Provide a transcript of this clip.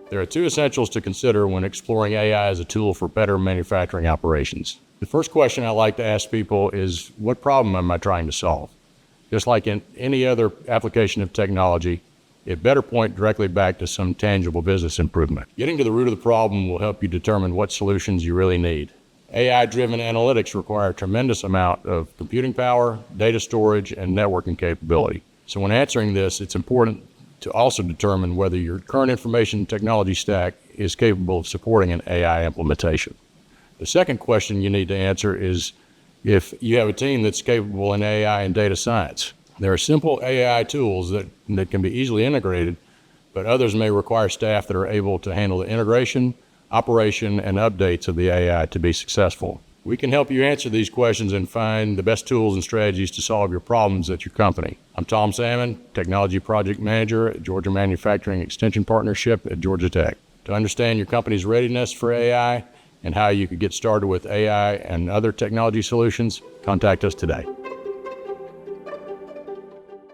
There are two essentials to consider when exploring AI as a tool for better manufacturing operations. The first question I like to ask people is, what problem am I trying to solve? Just like in any other application of technology, it better point directly back to some tangible business improvement. Getting to the root of the problem will help you determine what solutions you really need. AI-driven analytics require a tremendous amount of computing power, data storage, and networking capability. So when answering this, it's important to also determine whether your current information technology stack is capable of supporting an AI implementation. The second question you need to answer is if you have a team that's capable in AI and data science. There are simple AI tools that can be easily integrated, but others may require staff that are able to handle the integration, operation, and updates of the AI to be successful. We can help you answer these questions and find the best tools and strategies to solve your problems at your company. I'm Tom Sammon, Technology Project Manager at Georgia Manufacturing Extension Partnership at Georgia Tech. To understand your company's readiness for AI and how you could get started with AI and other technology solutions, contact us today.